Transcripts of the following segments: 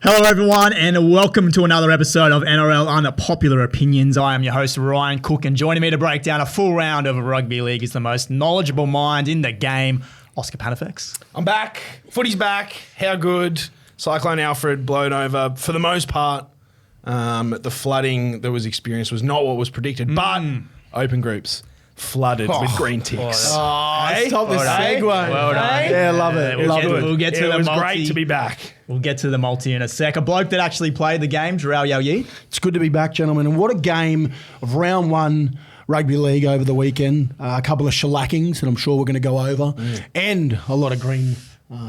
Hello everyone and welcome to another episode of NRL Unpopular Opinions. I am your host Ryan Cook and joining me to break down a full round of rugby league is the most knowledgeable mind in the game, Oscar Panafex. I'm back. Footy's back. How good? Cyclone Alfred blown over. For the most part, the flooding that was experienced was not what was predicted, but open groups flooded with green ticks. Stop the segue. Well done. Yeah, love it. We'll get to It the was multi. great to be back. We'll get to the multi in a sec. A bloke that actually played the game, Jarrell Yao-Yi. It's good to be back, gentlemen. And what a game of round one rugby league over the weekend. A couple of shellackings that I'm sure we're going to go over. And a lot of green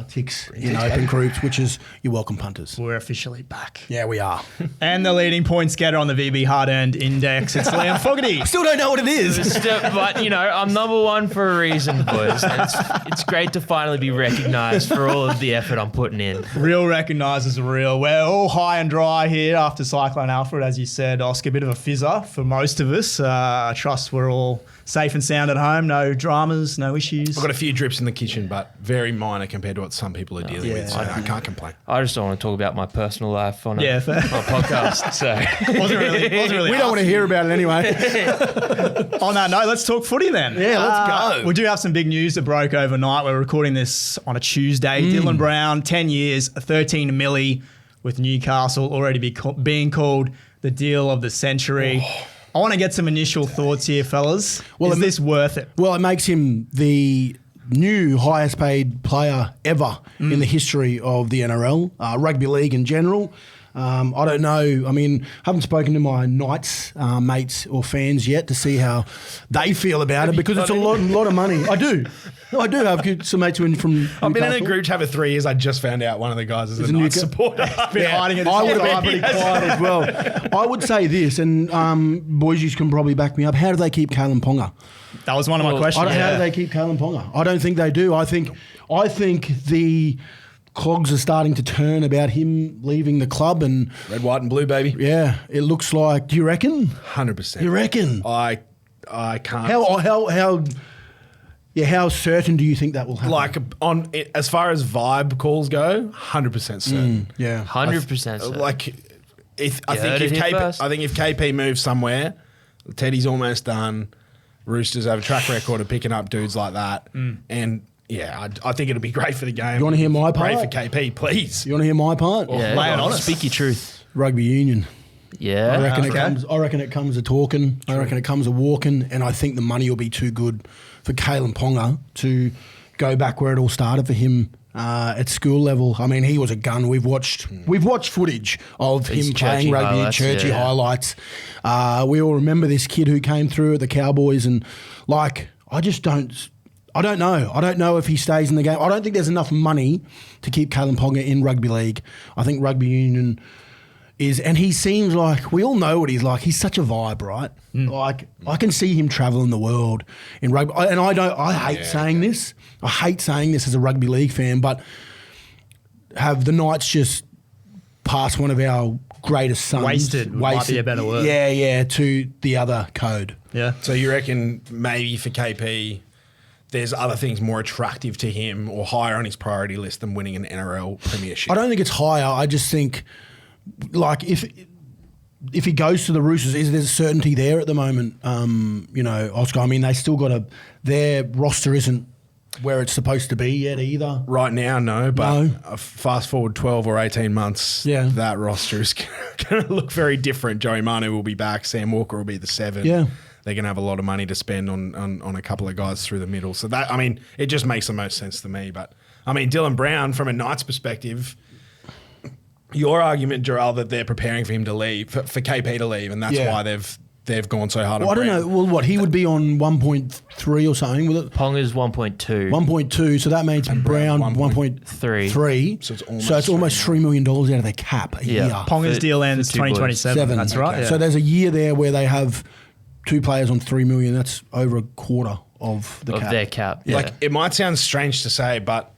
ticks in open groups, which is you're welcome, punters. We're officially back. Yeah, we are. And the leading point getter on the VB hard-earned index, it's Liam Fogarty. Still don't know what it is. But, you know, I'm number one for a reason, boys. And it's great to finally be recognised for all of the effort I'm putting in. Real recognises real. We're all high and dry here after Cyclone Alfred, as you said, Oscar. A bit of a fizzer for most of us. I trust we're all safe and sound at home. No dramas, no issues. I've got a few drips in the kitchen, but very minor compared to what some people are dealing with, so I can't complain. I just don't want to talk about my personal life on fair. a podcast. So wasn't really We don't want to hear about it anyway. On that note, let's talk footy then. Yeah, let's go. We do have some big news that broke overnight. We're recording this on a Tuesday. Dylan Brown, 10 years, 13 milli with Newcastle, already being called the deal of the century. I want to get some initial thoughts here, fellas. Is this worth it? Well, it makes him the new highest paid player ever in the history of the NRL, rugby league in general. I don't know. I mean, haven't spoken to my Knights mates or fans yet to see how they feel about it because it's a lot of money. I do have some mates from I've been in a Newcastle. group chat for 3 years. I just found out one of the guys is a Knights supporter. Been hiding it. I would have been pretty quiet as well. I would say this, and boys, you can probably back me up. How do they keep Kalen Ponga? That was one of my questions. How do they keep Kalen Ponga? I don't think they do. I think the cogs are starting to turn about him leaving the club, and Red, white and blue, baby. yeah, it looks like. Do you reckon? 100%. You reckon? I can't. How certain do you think that will happen? Like as far as vibe calls go, 100% certain. yeah, 100%. Like, I heard it here first. think if KP moves somewhere, Teddy's almost done. Roosters have a track record of picking up dudes like that, and yeah, I think it'll be great for the game. You wanna hear my Great part? for KP, please. You want to hear my part? Yeah, lay it on us. speak your truth. Rugby union. Yeah. I reckon okay. I reckon it comes a talking. I reckon it comes a walking, and I think the money will be too good for Kalen Ponga to go back where it all started for him at school level. I mean, he was a gun. We've watched footage of These him playing churchy rugby, highlights, churchy yeah. highlights. We all remember this kid who came through at the Cowboys, and like I don't know. I don't know if he stays in the game. I don't think there's enough money to keep Kalen Ponga in rugby league. I think rugby union is, and he seems like, we all know what he's like. He's such a vibe, right? Like, I can see him traveling the world in rugby. And I hate saying this. I hate saying this as a rugby league fan, but have the Knights just passed one of our greatest sons? Wasted might be a better word. Yeah, to the other code. Yeah. So you reckon maybe for KP, there's other things more attractive to him or higher on his priority list than winning an NRL premiership? I don't think it's higher. I just think, like, if he goes to the Roosters, there's certainty there at the moment. Oscar, I mean, they still got their roster isn't where it's supposed to be yet either. Right now, no, but No. Fast forward 12 or 18 months, that roster is going to look very different. Joey Manu will be back. Sam Walker will be the 7. Yeah. They're going to have a lot of money to spend on a couple of guys through the middle. So that, I mean, it just makes the most sense to me. But, I mean, Dylan Brown, from a Knights perspective, your argument, Jarrell, that they're preparing for him to leave, for KP to leave, and that's why they've gone so hard on I don't Brown. know. Well, what, he would be on 1.3 or something with it? Ponga's 1.2. 1.2, so that means Brown 1.3. 1.3. So it's almost $3 million out of their cap a year. Ponga's For- deal ends for two boys. 2027. That's right. Okay. Yeah. So there's a year there where they have 2 players on $3 million. That's over a quarter of the cap. Their cap. Yeah. Like, it might sound strange to say, but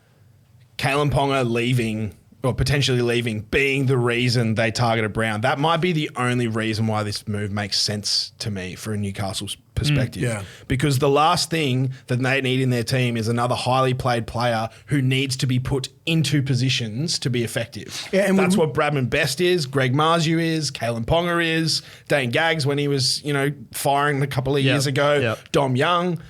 Kalen Ponga leaving or potentially leaving being the reason they targeted Brown. That might be the only reason why this move makes sense to me for a Newcastle's perspective. Yeah. Because the last thing that they need in their team is another highly played player who needs to be put into positions to be effective. Yeah, and that's what Bradman Best is, Greg Marzu is, Kalen Ponga is, Dane Gaggs when he was, firing a couple of years ago, Dom Young.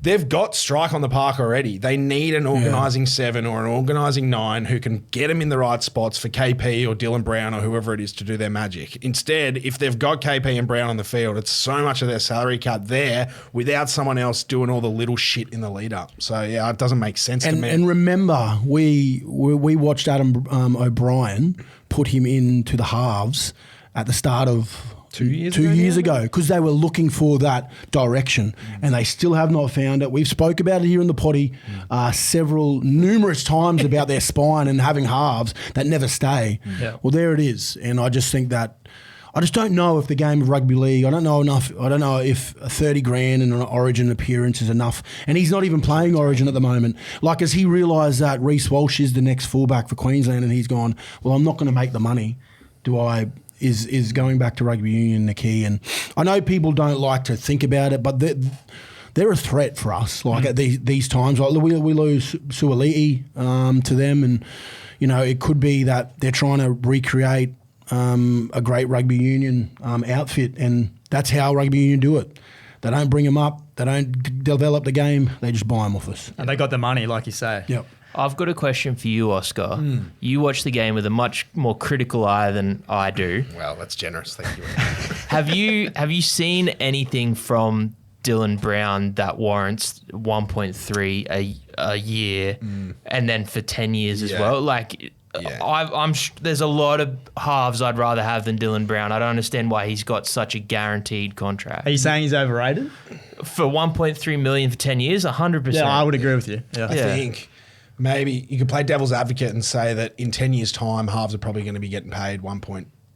They've got strike on the park already. They need an organising 7 or an organising 9 who can get them in the right spots for KP or Dylan Brown or whoever it is to do their magic. Instead, if they've got KP and Brown on the field, it's so much of their salary cut there without someone else doing all the little shit in the lead up. So, yeah, it doesn't make sense to me. And remember, we watched Adam O'Brien put him into the halves at the start of 2 years ago. 2 years ago, because they were looking for that direction, and they still have not found it. We've spoke about it here in the potty numerous times about their spine and having halves that never stay. Well, there it is, and I just think that I just don't know if the game of rugby league. I don't know enough. I don't know if 30 grand and an Origin appearance is enough. And he's not even playing Origin at the moment. Like, as he realised that Reece Walsh is the next fullback for Queensland, and he's gone, well, I'm not going to make the money. Is going back to rugby union the key? And I know people don't like to think about it, but they're a threat for us. Like at these times, like we lose Suoliti to them, and it could be that they're trying to recreate a great rugby union outfit, and that's how rugby union do it. They don't bring them up, they don't develop the game, they just buy them off us. And they got the money, like you say. Yep. I've got a question for you, Oscar. You watch the game with a much more critical eye than I do. Well, that's generous. Thank you. Have you seen anything from Dylan Brown that warrants 1.3 a year, and then for 10 years as well? Like, there's a lot of halves I'd rather have than Dylan Brown. I don't understand why he's got such a guaranteed contract. Are you saying he's overrated? For 1.3 million for 10 years, 100%. Yeah, I would agree with you. Yeah. I think maybe you could play devil's advocate and say that in 10 years' time, halves are probably going to be getting paid 1 to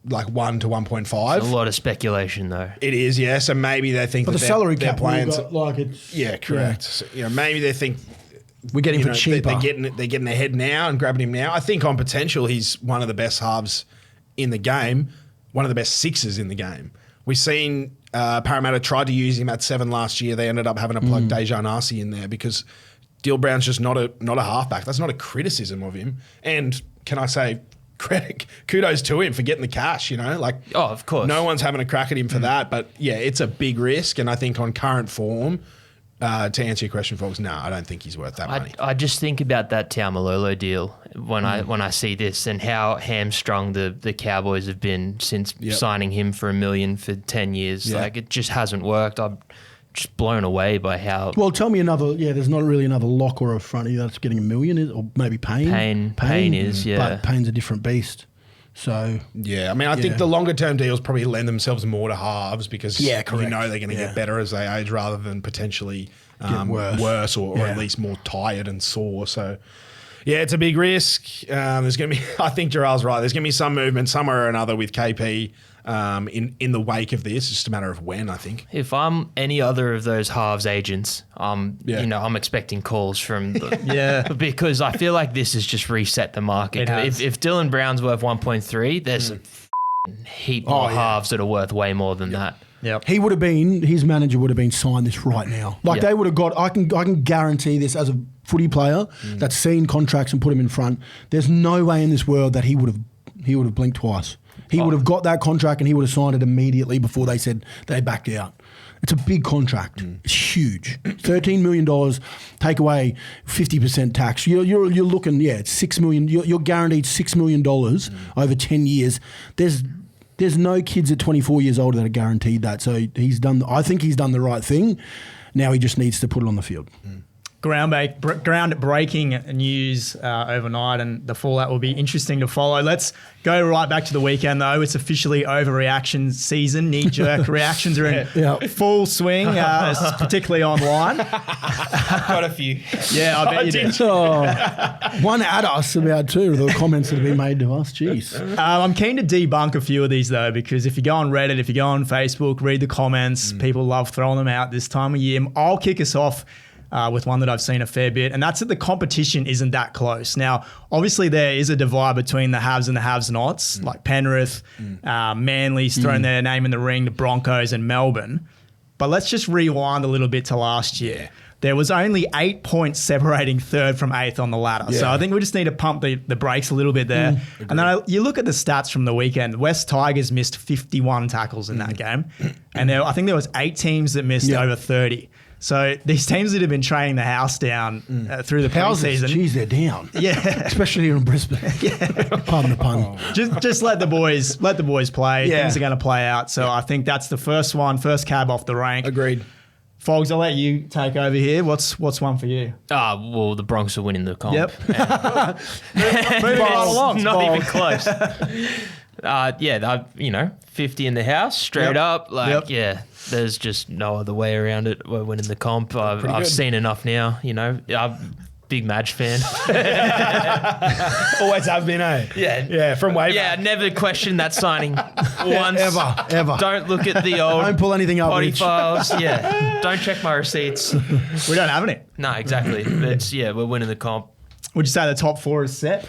1.5. It's a lot of speculation, though. It is, yeah. So maybe they think But that the salary they're cap, playing. it's Correct. Yeah. So, maybe they think we're getting for cheaper. They're getting ahead now and grabbing him now. I think on potential, he's one of the best halves in the game, one of the best sixes in the game. We've seen Parramatta tried to use him at 7 last year. They ended up having to plug Dejan Arce in there because Dill Brown's just not a halfback. That's not a criticism of him. And can I say, kudos to him for getting the cash, Like, oh, of course. No one's having a crack at him for that. But, yeah, it's a big risk. And I think on current form, to answer your question, folks, no, I don't think he's worth that money. I just think about that Taumalolo deal when I see this and how hamstrung the Cowboys have been since signing him for $1 million for 10 years. Yeah. Like, it just hasn't worked. I'm just blown away by how... Well, tell me another... Yeah, there's not really another lock or a frontie that's getting $1 million, or maybe Payne. Payne is, yeah. But Payne's a different beast. So... Yeah, I mean, I think the longer-term deals probably lend themselves more to halves because they're going to get better as they age rather than potentially worse or at least more tired and sore. So, yeah, it's a big risk. There's going to be... I think Gerald's right. There's going to be some movement somewhere or another with KP in the wake of this. It's just a matter of when, I think. If I'm any other of those halves agents, I'm expecting calls from because I feel like this has just reset the market. If Dylan Brown's worth 1.3, there's a heap more halves that are worth way more than that. Yep. His manager would have been signed this right now. Like they would have got, I can guarantee this as a footy player that's seen contracts and put him in front. There's no way in this world that he would have blinked twice. He would have got that contract and he would have signed it immediately before they said they backed out. It's a big contract. It's huge. $13 million, take away 50% tax. You're looking, it's $6 million. You're guaranteed $6 million over 10 years. There's no kids at 24 years old that are guaranteed that. So I think he's done the right thing. Now he just needs to put it on the field. Ground-breaking news overnight, and the fallout will be interesting to follow. Let's go right back to the weekend, though. It's officially overreaction season. Knee-jerk reactions are in full swing, particularly online. Got a few. Yeah, I bet you did. One at us about two of the comments that have been made to us. Jeez. I'm keen to debunk a few of these, though, because if you go on Reddit, if you go on Facebook, read the comments, people love throwing them out this time of year. I'll kick us off. with one that I've seen a fair bit, and that's that the competition isn't that close. Now, obviously, there is a divide between the haves and the have-nots, like Penrith, Manly's thrown their name in the ring, the Broncos and Melbourne. But let's just rewind a little bit to last year. There was only 8 points separating third from eighth on the ladder. Yeah. So I think we just need to pump the brakes a little bit there. And then you look at the stats from the weekend. West Tigers missed 51 tackles in that game. And I think there was 8 teams that missed over 30. So these teams that have been training the house down through the preseason. Geez, they're down. Yeah. Especially here in Brisbane. Pardon the pun. Just let the boys play. Yeah. Things are going to play out. So I think that's the first cab off the rank. Agreed. Fogs, I'll let you take over here. What's one for you? Well, the Bronx are winning the comp. Yep. Moving right along. Not even close. 50 in the house, straight up. There's just no other way around it. We're winning the comp. I've seen enough now, I'm big Madge fan. Always have been, eh? Yeah, from way back. Yeah, never questioned that signing once. Ever. Don't look at the old don't pull anything up, body files. Yeah, don't check my receipts. We don't have any. No, exactly. We're winning the comp. Would you say the top 4 is set?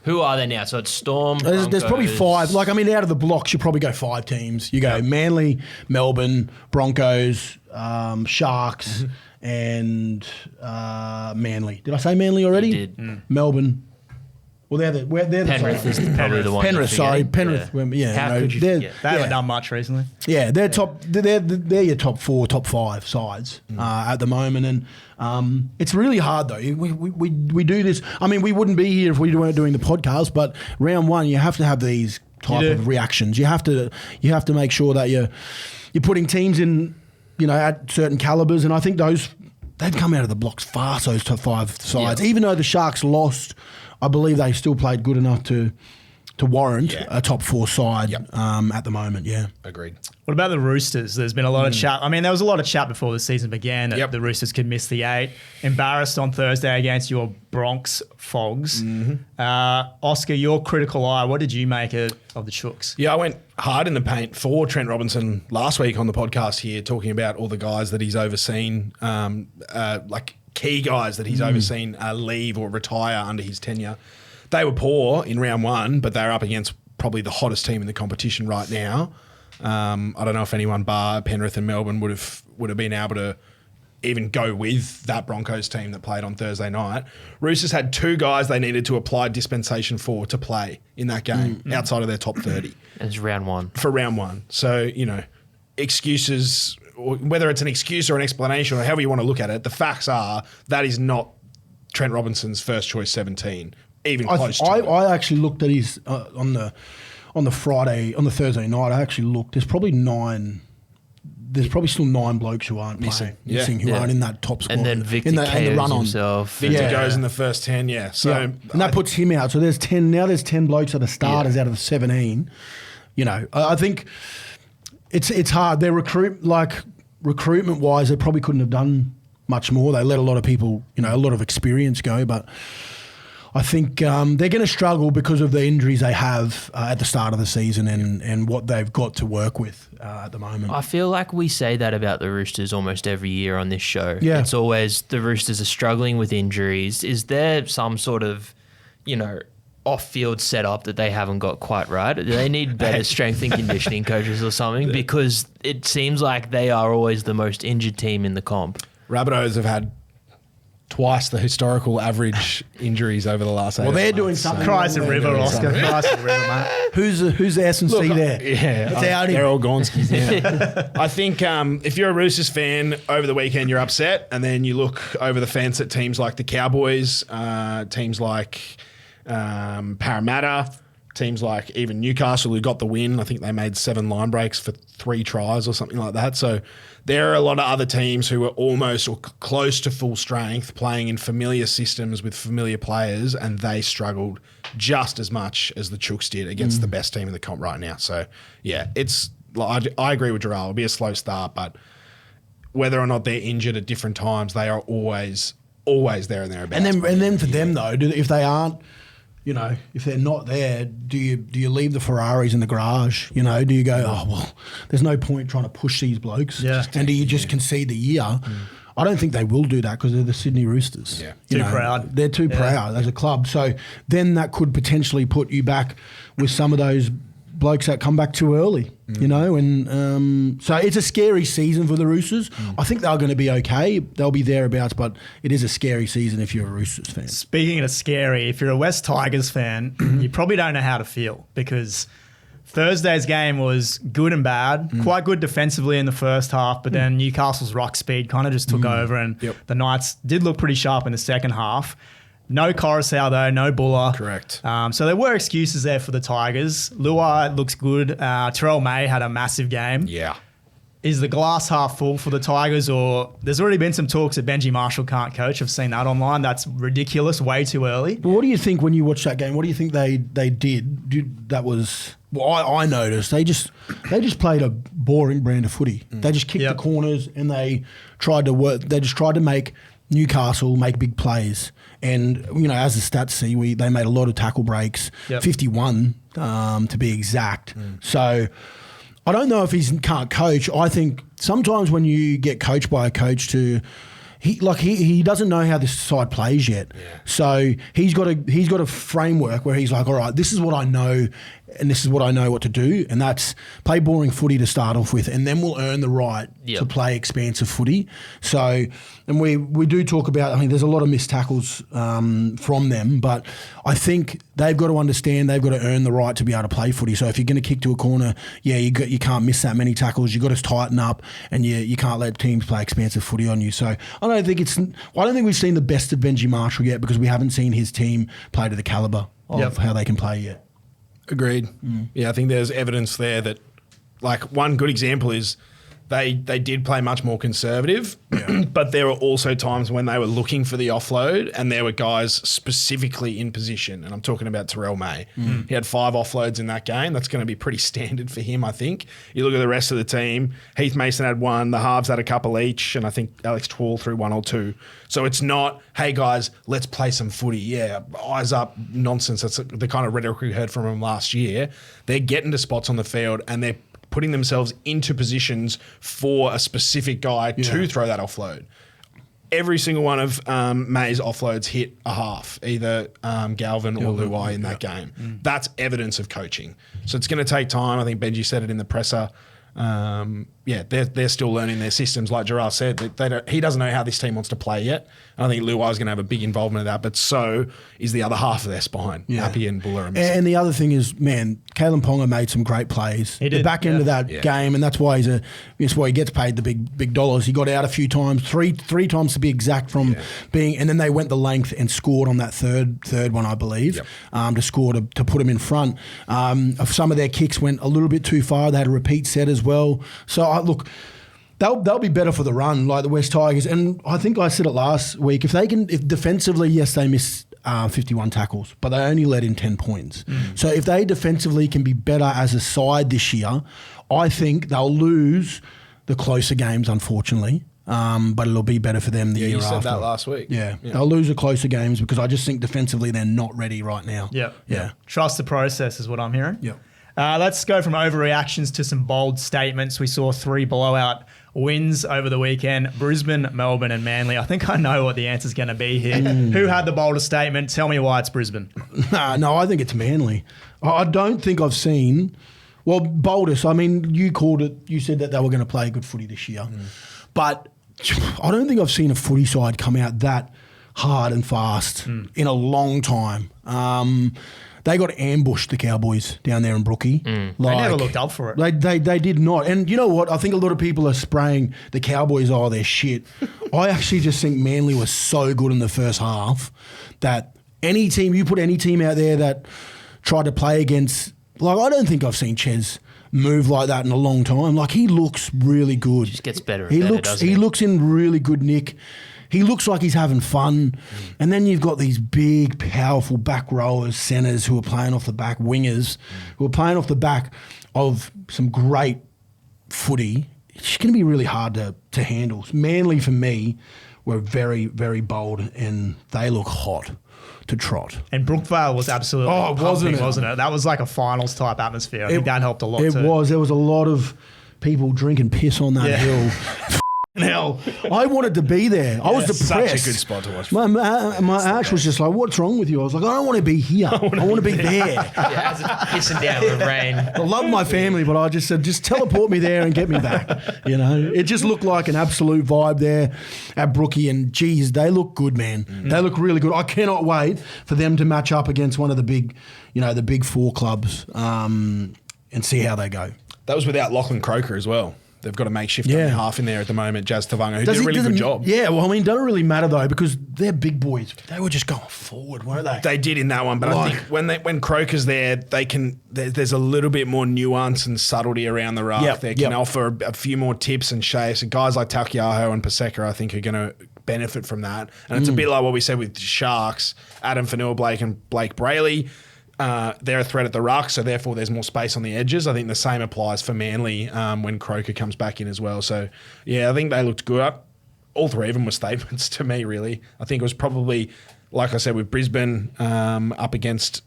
Who are they now? So it's Storm. There's probably 5. Out of the blocks, you probably go 5 teams. You go Manly, Melbourne, Broncos, Sharks, and Manly. Did I say Manly already? You did. Melbourne. Well, they're the Penrith is probably the one. Penrith, sorry, Penrith. How could you forget? They haven't done much recently. Yeah, they're top. They're your top 4, top 5 sides at the moment, and it's really hard though. We do this. I mean, we wouldn't be here if we weren't doing the podcast. But round 1, you have to have these type of reactions. You have to make sure that you're putting teams in, at certain calibers, and I think they've come out of the blocks fast. Those top 5 sides, even though the Sharks lost. I believe they still played good enough to warrant a top 4 side at the moment, Agreed. What about the Roosters? There's been a lot of chat. I mean, there was a lot of chat before the season began that the Roosters could miss the 8. Embarrassed on Thursday against your Bronx Fogs. Oscar, your critical eye, what did you make of the Chooks? Yeah, I went hard in the paint for Trent Robinson last week on the podcast here, talking about all the guys that he's overseen, key guys that he's overseen leave or retire under his tenure. They were poor in round 1, but they're up against probably the hottest team in the competition right now. I don't know if anyone bar Penrith and Melbourne would have been able to even go with that Broncos team that played on Thursday night. Roosters had 2 guys they needed to apply dispensation for to play in that game outside of their top 30. It's round 1. For round 1. So, excuses, whether it's an excuse or an explanation or however you want to look at it, the facts are that is not Trent Robinson's first choice 17, even close to it. I actually looked at his on the Thursday night. I actually looked. There's probably still 9 blokes who aren't missing who aren't in that top squad. And then Victor in the run on himself. Victor goes in the first 10, So and that puts him out. So there's 10 now. There's 10 blokes that are starters out of the 17. I think. It's hard. Their recruitment wise, they probably couldn't have done much more. They let a lot of people, a lot of experience go, but I think they're going to struggle because of the injuries they have at the start of the season and what they've got to work with at the moment. I feel like we say that about the Roosters almost every year on this show. Yeah. It's always the Roosters are struggling with injuries. Is there some sort of, off-field setup that they haven't got quite right? Do they need better strength and conditioning coaches or something? Because it seems like they are always the most injured team in the comp. Rabbitohs have had twice the historical average injuries over the last 8 months. Well, they're doing something. Chrysler River, Oscar. Chrysler River, mate. Who's the S&C there? Yeah, they're all Gonskis. Yeah. I think if you're a Roosters fan over the weekend, you're upset, and then you look over the fence at teams like the Cowboys, teams like Parramatta, teams like even Newcastle who got the win. I think they made 7 line breaks for 3 tries or something like that. So there are a lot of other teams who are almost or close to full strength playing in familiar systems with familiar players, and they struggled just as much as the Chooks did against the best team in the comp right now. So yeah, I agree with Gerald. It'll be a slow start, but whether or not they're injured at different times, they are always there and thereabouts. And then for them though, if they aren't, if they're not there, do you leave the Ferraris in the garage? Do you go, oh, well, there's no point trying to push these blokes? Yeah. And do you just concede the year? I don't think they will do that because they're the Sydney Roosters. Yeah. You Too proud. They're too proud as a club. So then that could potentially put you back with some of those blokes that come back too early, you know, and so it's a scary season for the Roosters. I think they're going to be okay. They'll be thereabouts, but it is a scary season if you're a Roosters fan. Speaking of scary, if you're a West Tigers fan, you probably don't know how to feel because Thursday's game was good and bad, quite good defensively in the first half, but then Newcastle's rock speed kind of just took over and the Knights did look pretty sharp in the second half. No Coruscant though, no Buller. Correct. So there were excuses there for the Tigers. Luai looks good. Terrell May had a massive game. Yeah. Is the glass half full for the Tigers, or there's already been some talks that Benji Marshall can't coach? I've seen that online. That's ridiculous, way too early. But what do you think when you watch that game? What do you think they did? That was I noticed they just played a boring brand of footy. They just kicked the corners and they tried to work. They just tried to make Newcastle make big plays. And, you know, as the stats see, they made a lot of tackle breaks, 51 to be exact. So I don't know if he can't coach. I think sometimes when you get coached by a coach he doesn't know how this side plays yet. So he's got a framework where he's like, all right, this is what I know and this is what I know what to do, and that's play boring footy to start off with, and then we'll earn the right to play expansive footy. So, and we do talk about, I mean, there's a lot of missed tackles from them, but I think they've got to understand they've got to earn the right to be able to play footy. So if you're going to kick to a corner, you can't miss that many tackles. You've got to tighten up, and you can't let teams play expansive footy on you. So I don't think we've seen the best of Benji Marshall yet because we haven't seen his team play to the calibre of how they can play yet. Agreed. Yeah, I think there's evidence there that, like, one good example is they did play much more conservative, but there were also times when they were looking for the offload and there were guys specifically in position, and I'm talking about Terrell May. He had 5 offloads in that game. That's going to be pretty standard for him, I think. You look at the rest of the team, Heath Mason had 1, the halves had a couple each, and I think Alex Twall threw 1 or 2. So it's not, hey guys, let's play some footy. Yeah, eyes up nonsense. That's the kind of rhetoric we heard from them last year. They're getting to spots on the field and they're putting themselves into positions for a specific guy to throw that offload. Every single one of May's offloads hit a half, either Galvin or Luai in that game. That's evidence of coaching. So it's going to take time. I think Benji said it in the presser. They're still learning their systems. Like Gerard said, he doesn't know how this team wants to play yet. And I think Luai is going to have a big involvement in that, but so is the other half of their spine. Happy and Buller. And the other thing is, man, Kalen Ponga made some great plays. He did. The back end of that game, and that's why that's why he gets paid the big dollars. He got out a few times, three times to be exact from being, and then they went the length and scored on that third one, I believe, to score to put him in front. Some of their kicks went a little bit too far. They had a repeat set as well. So look, they'll be better for the run, like the West Tigers. And I think I said it last week. If defensively, yes, they missed 51 tackles, but they only let in 10 points. So if they defensively can be better as a side this year, I think they'll lose the closer games, unfortunately. But it'll be better for them the year after. You said that last week. Yeah, they'll lose the closer games because I just think defensively they're not ready right now. Yeah. Trust the process is what I'm hearing. Yeah. Let's go from overreactions to some bold statements. We saw 3 blowout wins over the weekend: Brisbane, Melbourne, and Manly. I think I know what the answer's going to be here. Who had the boldest statement? Tell me why it's Brisbane. No, I think it's Manly. I don't think I've seen. Well, boldest. I mean, you called it. You said that they were going to play good footy this year, but I don't think I've seen a footy side come out that hard and fast in a long time. They got ambushed, the Cowboys, down there in Brookie. They never looked up for it. They did not. And you know what? I think a lot of people are spraying the Cowboys, they're shit. I actually just think Manly was so good in the first half that you put any team out there that tried to play against, like, I don't think I've seen Ches move like that in a long time. Like, he looks really good. Just gets better and better, doesn't he? He looks in really good nick. He looks like he's having fun. And then you've got these big, powerful back rowers, centres who are playing off the back, wingers, who are playing off the back of some great footy. It's going to be really hard to handle. Manly, for me, were very, very bold, and they look hot to trot. And Brookvale was absolutely wasn't it? That was like a finals type atmosphere. I think that helped a lot too. It was. There was a lot of people drinking piss on that hill. Hell, I wanted to be there. I was depressed. Such a good spot to watch. My Ash was just like, "What's wrong with you?" I was like, "I don't want to be here. I want to be there." Yeah, as it's pissing down with rain. I love my family, but I just said, just teleport me there and get me back. You know, it just looked like an absolute vibe there at Brookie, and geez, they look good, man. They look really good. I cannot wait for them to match up against one of the big, the big four clubs, and see how they go. That was without Lachlan Croker as well. They've got a makeshift half in there at the moment, Jazz Tavanga, who did a really good job. Yeah, well, I mean, doesn't really matter though, because they're big boys. They were just going forward, weren't they? They did in that one, but I think when Croker's there, there's a little bit more nuance and subtlety around the ruck. They can offer a few more tips and shapes. And guys like Takiaho and Paseka, I think, are going to benefit from that. And it's a bit like what we said with Sharks, Adam Fanua-Blake and Blake Brayley. They're a threat at the ruck, so therefore there's more space on the edges. I think the same applies for Manly when Croker comes back in as well. So, yeah, I think they looked good. All three of them were statements to me, really. I think it was probably, like I said, with Brisbane up against...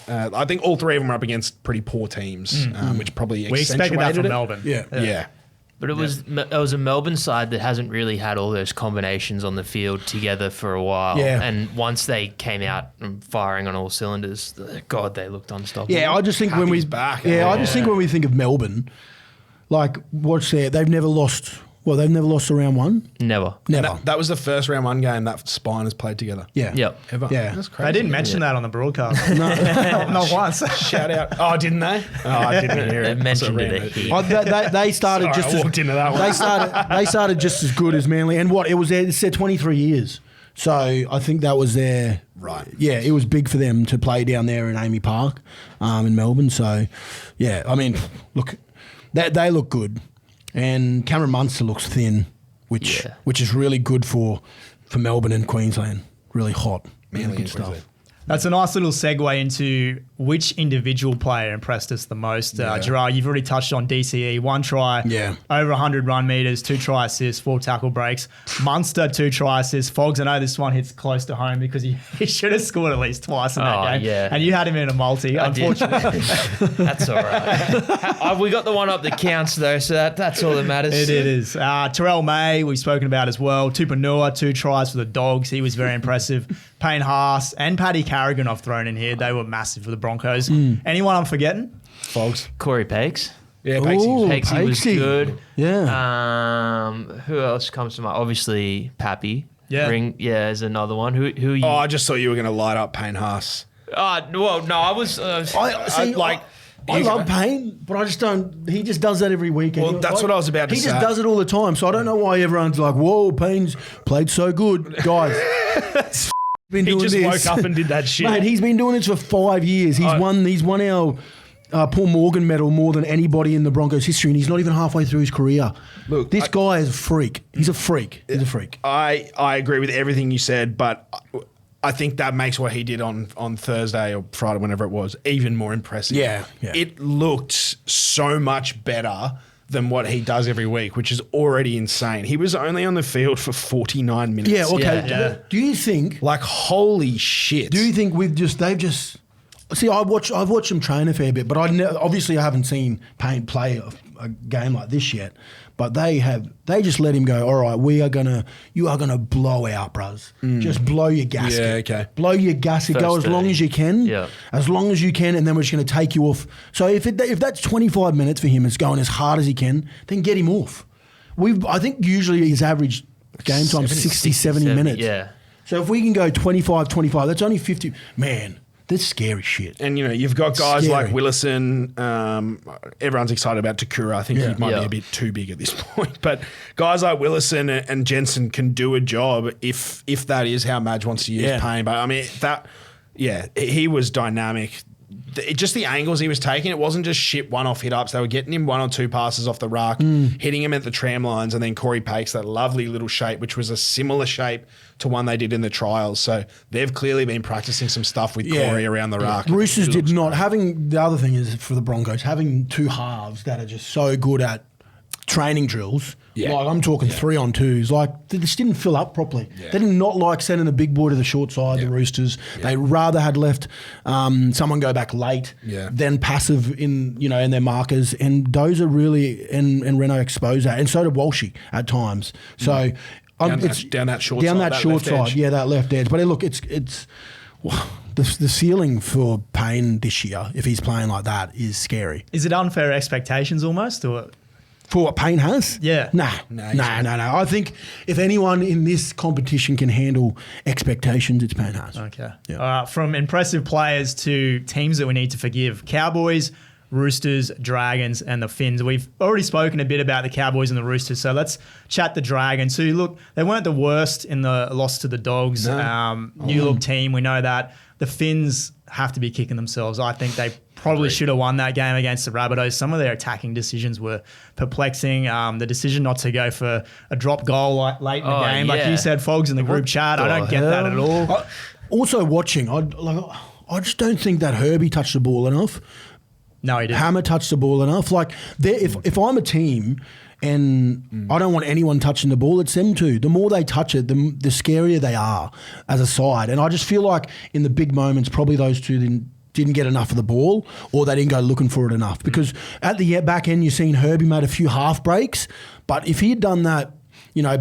I think all three of them were up against pretty poor teams, which probably We expected that from Melbourne. Yeah. But it was a Melbourne side that hasn't really had all those combinations on the field together for a while. Yeah. And once they came out and firing on all cylinders, God, they looked unstoppable. Yeah, I just think when we think when we think of Melbourne, like they've never lost. Well, they've never lost a round one. Never. That was the first round one game that Spine has played together. Yeah. Yep. Ever. Yeah. That's crazy. They didn't mention that on the broadcast. Not once. Shout out. Oh, didn't they? Oh, I didn't hear it. They mentioned it a heap. They started Sorry, I walked into that one. They started just as good as Manly, and it's their 23 years. So I think that was their right. Yeah, it was big for them to play down there in Amy Park, in Melbourne. So, yeah, I mean, look, they look good, and Cameron Munster looks thin, which is really good for Melbourne and Queensland. Really hot, Manly good stuff. Queensland. That's a nice little segue into which individual player impressed us the most. Gerard, you've already touched on DCE. 1 try, over 100 run meters, 2 try assists, 4 tackle breaks. Munster, 2 try assists. Foggs, I know this one hits close to home because he should have scored at least twice in that game. Yeah. And you had him in a multi, unfortunately. That's all right. We got the one up that counts, though, so that's all that matters. It is. Terrell May, we've spoken about as well. Tupanua, 2 tries for the Dogs. He was very impressive. Payne Haas and Paddy Carrigan I've thrown in here. They were massive for the Broncos. Anyone I'm forgetting? Folks. Corey Pakes. Yeah, Pakesy was good. Yeah. Who else comes to mind? Obviously, Pappy. Yeah. Is another one. Who are you? Oh, I just thought you were going to light up Payne Haas. Well, no, I was... I love Payne, but I just don't... He just does that every weekend. Well, that's what I was about to say. He just does it all the time, so I don't know why everyone's like, whoa, Payne's played so good. Guys... He just woke up and did that shit. Mate, he's been doing this for 5 years. He's won our Paul Morgan medal more than anybody in the Broncos history, and he's not even halfway through his career. Look, this guy is a freak. He's a freak. He's a freak. I agree with everything you said, but I think that makes what he did on Thursday or Friday, whenever it was, even more impressive. Yeah. It looked so much better than what he does every week, which is already insane. He was only on the field for 49 minutes. Yeah, okay. Yeah. Do you think... Like, holy shit. Do you think they've just... See, I've watched them train a fair bit, but obviously I haven't seen Payne play a game like this yet. But they just let him go, all right, you are gonna blow out, bros. Just blow your gasket. Yeah, okay. Blow your gasket. Go as long as you can. Yeah. As long as you can, and then we're just gonna take you off. So if that's 25 minutes for him, it's going as hard as he can, then get him off. I think usually his average game time is 60, 70 minutes. Yeah. So if we can go 25, that's only 50. Man, that's scary shit. And, you've got guys Scary. like Willison. Everyone's excited about Takura. I think he might be a bit too big at this point. But guys like Willison and Jensen can do a job if that is how Madge wants to use Payne. But, I mean, he was dynamic. Just the angles he was taking, it wasn't just shit one-off hit-ups. They were getting him 1 or 2 passes off the ruck, hitting him at the tram lines, and then Corey Pakes, that lovely little shape, which was a similar shape to one they did in the trials. So they've clearly been practicing some stuff with Corey around the ruck. Roosters did not. The other thing is for the Broncos, having 2 halves that are just so good at training drills. Yeah. Like I'm talking 3-on-2s. Like they just didn't fill up properly. Yeah. They did not like sending the big boy to the short side, the Roosters. Yeah. They rather had left someone go back late than passive in their markers. And Dozer really and Reno exposed that, and so did Walshy at times. So down that short side. Yeah, that left edge. But look, it's the ceiling for Payne this year, if he's playing like that, is scary. Is it unfair expectations almost, or? For what Payne has? Yeah. No. I think if anyone in this competition can handle expectations, it's Payne Haas. Okay. Yeah. From impressive players to teams that we need to forgive. Cowboys, Roosters, Dragons, and the Finns. We've already spoken a bit about the Cowboys and the Roosters, so let's chat the Dragons, who, look, they weren't the worst in the loss to the Dogs. No. New look team, we know that. The Finns have to be kicking themselves. I think they probably should have won that game against the Rabbitohs. Some of their attacking decisions were perplexing. The decision not to go for a drop goal late in the game, like you said, Fogs, in the group chat, I don't get that at all. Also watching, I just don't think that Herbie touched the ball enough. No, he didn't. Hammer touched the ball enough. Like, if I'm a team and I don't want anyone touching the ball, it's them two. The more they touch it, the scarier they are as a side. And I just feel like in the big moments, probably those two didn't get enough of the ball, or they didn't go looking for it enough. Because at the back end, you've seen Herbie made a few half breaks, but if he had done that,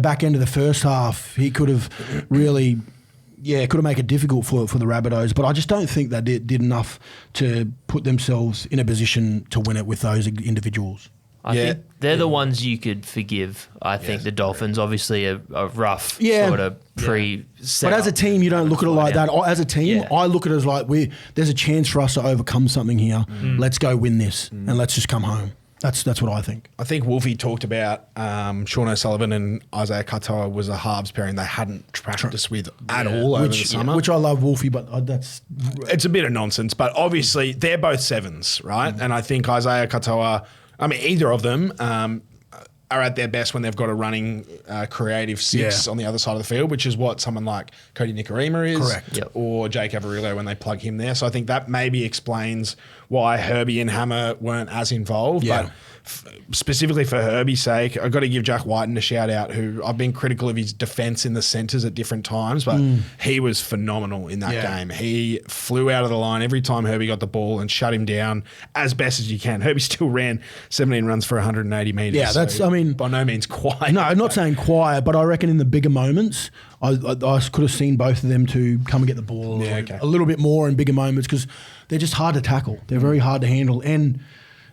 back end of the first half, he could have really, could have made it difficult for the Rabbitohs. But I just don't think they did enough to put themselves in a position to win it with those individuals. I think they're the ones you could forgive. I think the Dolphins, obviously a rough sort of But as a team, you don't look at it like that. As a team, I look at it as like there's a chance for us to overcome something here. Let's go win this and let's just come home. That's what I think. I think Wolfie talked about Sean O'Sullivan and Isaiah Katoa was a halves pairing they hadn't practiced with at all over the summer. Which I love Wolfie, but it's a bit of nonsense. But obviously, they're both sevens, right? And I think Isaiah Katoa, either of them are at their best when they've got a running creative six on the other side of the field, which is what someone like Cody Nikorima is. Correct. Or Jake Averillo when they plug him there. So I think that maybe explains why Herbie and Hammer weren't as involved. Yeah. But specifically for Herbie's sake, I've got to give Jack Whiten a shout out, who I've been critical of his defence in the centres at different times, but he was phenomenal in that game. He flew out of the line every time Herbie got the ball and shut him down as best as you can. Herbie still ran 17 runs for 180 metres. Yeah, that's, by no means quiet. No, I'm not saying quiet, but I reckon in the bigger moments, I could have seen both of them to come and get the ball a little bit more in bigger moments, because they're just hard to tackle. They're very hard to handle, and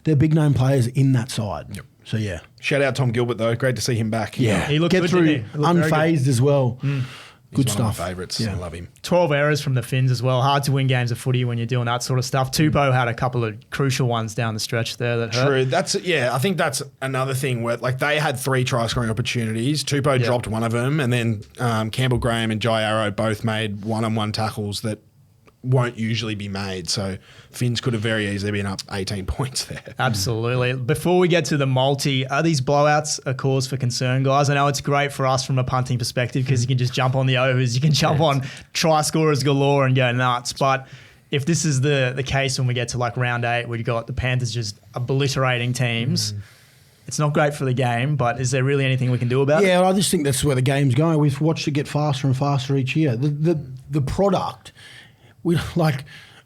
they're big name players in that side. Yep. So yeah. Shout out Tom Gilbert though. Great to see him back. Yeah. He looked Get good, through didn't he? unfazed as well. Good He's stuff. one of my favourites. I love him. 12 errors from the Finns as well. Hard to win games of footy when you're doing that sort of stuff. Tupou had a couple of crucial ones down the stretch there that hurt. True. I think that's another thing where they had 3 try scoring opportunities. Tupou dropped one of them, and then Campbell Graham and Jai Arrow both made one-on-one tackles that won't usually be made. So Finns could have very easily been up 18 points there. Absolutely. Before we get to the multi, are these blowouts a cause for concern, guys? I know it's great for us from a punting perspective because you can just jump on the overs, you can jump on try scorers galore and go nuts. But if this is the case when we get to round 8 where you got the Panthers just obliterating teams, it's not great for the game, but is there really anything we can do about it? Yeah, I just think that's where the game's going. We've watched it get faster and faster each year. The product, we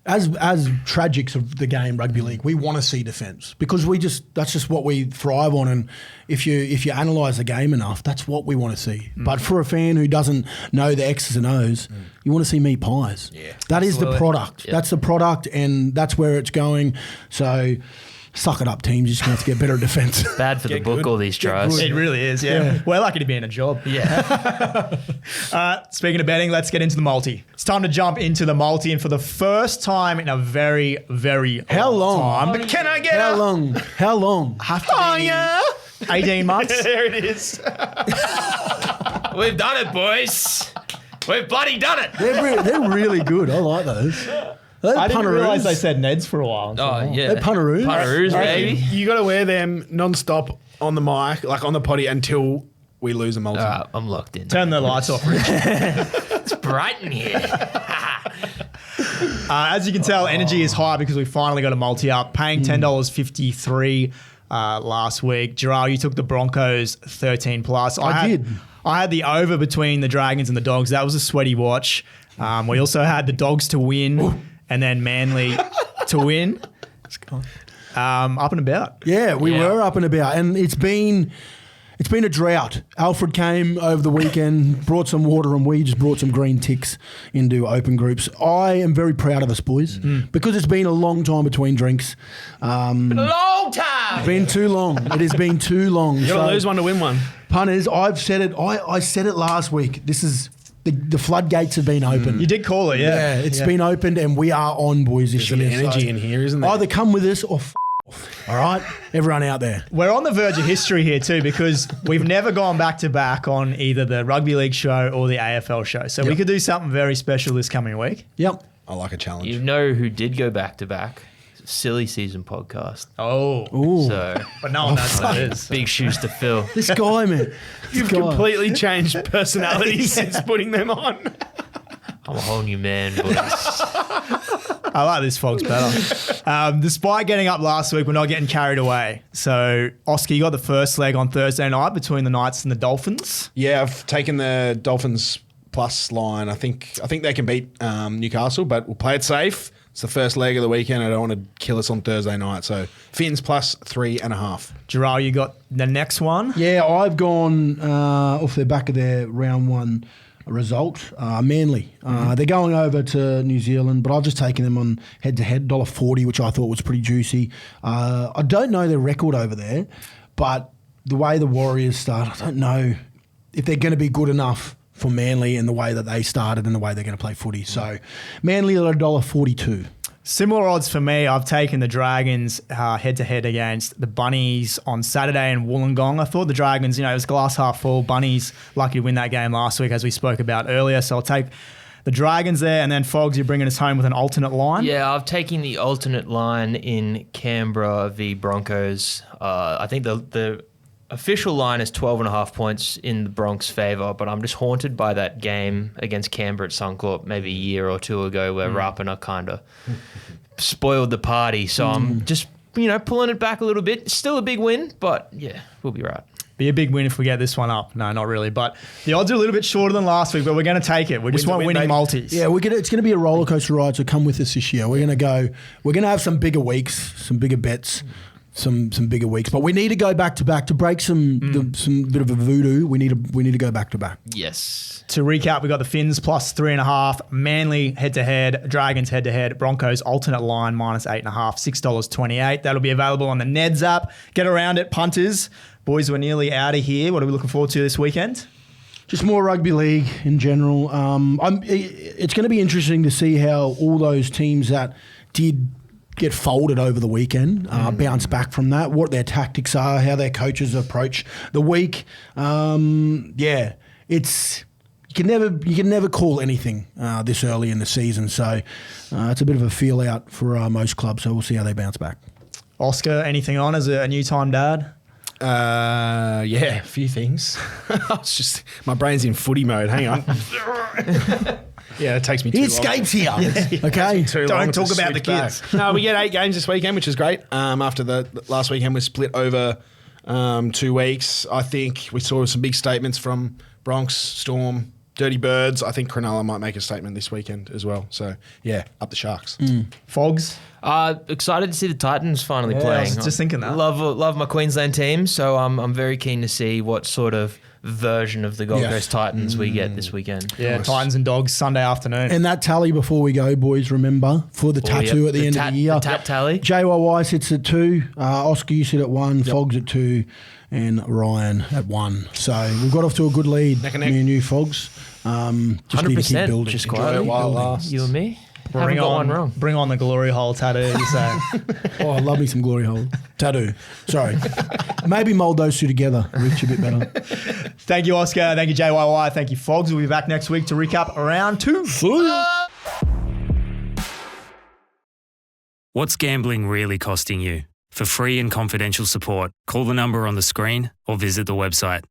as tragics of the game, rugby league, we want to see defence because that's just what we thrive on. And if you analyse the game enough, that's what we want to see. But for a fan who doesn't know the X's and O's, you want to see meat pies. Yeah, that is the product. Yeah. That's the product, and that's where it's going. So suck it up, teams. You're just going to have to get better defence. Bad for the book, all these tries. It really is, yeah. We're lucky to be in a job. Yeah. Speaking of betting, let's get into the multi. It's time to jump into the multi, and for the first time in a very, very long time. Can I get How long? How long? Have to be 18 months. There it is. We've done it, boys. We've bloody done it. They're really good. I like those. I didn't realise they said Neds for a while. Oh, yeah. They're puntaroos. Puntaroos, baby. You got to wear them non-stop on the mic, on the potty, until we lose a multi. I'm locked in. Turn the lights off, Rich. It's bright in here. As you can tell, energy is high because we finally got a multi up, paying $10.53. last week. Gerald, you took the Broncos 13 plus. I did. I had the over between the Dragons and the Dogs. That was a sweaty watch. We also had the Dogs to win and then Manly to win. Up and about. Yeah, we were up and about, and it's been a drought. Alfred came over the weekend, brought some water, and we just brought some green ticks into open groups. I am very proud of us, boys, because it's been a long time between drinks. Been a long time. Been too long. It has been too long. You got to lose one to win one. Punters, I've said it. I said it last week. This is the floodgates have been opened. You did call it, yeah. Yeah, it's been opened, and we are on, boys, this There's year. an energy So in here, isn't there? either come with us or off. All right, everyone out there. We're on the verge of history here too because we've never gone back to back on either the rugby league show or the AFL show. So we could do something very special this coming week. Yep. I like a challenge. You know who did go back to back? Silly Season podcast. Oh. Ooh. So But no one knows what it is. big shoes to fill. This guy, man. You've completely changed personalities since putting them on. I'm a whole new man, boys. I like this, Fogs, better. Despite getting up last week, we're not getting carried away. So, Oscar, you got the first leg on Thursday night between the Knights and the Dolphins. Yeah, I've taken the Dolphins plus line. I think they can beat Newcastle, but we'll play it safe. It's the first leg of the weekend. I don't want to kill us on Thursday night. So Finns plus 3.5. Gerald, you got the next one. Yeah, I've gone off the back of their round one result. Manly. They're going over to New Zealand, but I've just taken them on head-to-head, $1.40, which I thought was pretty juicy. I don't know their record over there, but the way the Warriors start, I don't know if they're going to be good enough for Manly in the way that they started and the way they're going to play footy. So Manly at $1.42. Similar odds for me. I've taken the Dragons head-to-head against the Bunnies on Saturday in Wollongong. I thought the Dragons, it was glass half full. Bunnies lucky to win that game last week, as we spoke about earlier. So I'll take the Dragons there. And then, Fogs, you're bringing us home with an alternate line? Yeah, I've taken the alternate line in Canberra v Broncos. I think the official line is 12.5 points in the Bronx' favour, but I'm just haunted by that game against Canberra at Suncorp maybe a year or two ago where Rapana kind of spoiled the party. So I'm just, pulling it back a little bit. Still a big win, but yeah, we'll be right. Be a big win if we get this one up. No, not really. But the odds are a little bit shorter than last week, but we're going to take it. We just want winning multis. Yeah, it's going to be a roller coaster ride, so come with us this year. We're going to have some bigger weeks, some bigger bets. Some bigger weeks, but we need to go back to back to break some bit of a voodoo. We need to go back to back. Yes. To recap, we got the Finns plus 3.5, Manly head to head, Dragons head to head, Broncos alternate line minus 8.5, $6.28. That'll be available on the Neds app. Get around it, punters. Boys, we're nearly out of here. What are we looking forward to this weekend? Just more rugby league in general. It's going to be interesting to see how all those teams that did get folded over the weekend, bounce back from that, what their tactics are, how their coaches approach the week. It's you can never call anything this early in the season, so it's a bit of a feel out for most clubs. So we'll see how they bounce back. Oscar, anything on as a new time dad? Yeah, a few things. It's just my brain's in footy mode. Hang on. Yeah, it takes me too He long. escapes here. Okay. Don't talk about the kids. No, we get 8 games this weekend, which is great. After the last weekend was split over 2 weeks. I think we saw some big statements from Bronx, Storm, Dirty Birds. I think Cronulla might make a statement this weekend as well. So, yeah, up the Sharks. Fogs? Excited to see the Titans finally I playing. was just thinking that. Love my Queensland team, so I'm very keen to see what sort of version of the Gold Coast Titans we get this weekend. Yeah, Nice. Titans and Dogs, Sunday afternoon. And that tally before we go, boys, remember, for the tattoo at the end of the year. The tat tally. JYY sits at 2, Oscar, you sit at 1, Fogs at 2, and Ryan at 1. So we've got off to a good lead, Neck and neck. me and you, Fogs. Just need to keep 100%, building. just Enjoy quietly. it while it lasts. You and me? Haven't got one wrong. Bring on the glory hole tattoo. So. Oh, I love me some glory hole. Tattoo. Sorry. Maybe mould those two together. Reach a bit better. Thank you, Oscar. Thank you, JYY. Thank you, Fogs. We'll be back next week to recap round 2. What's gambling really costing you? For free and confidential support, call the number on the screen or visit the website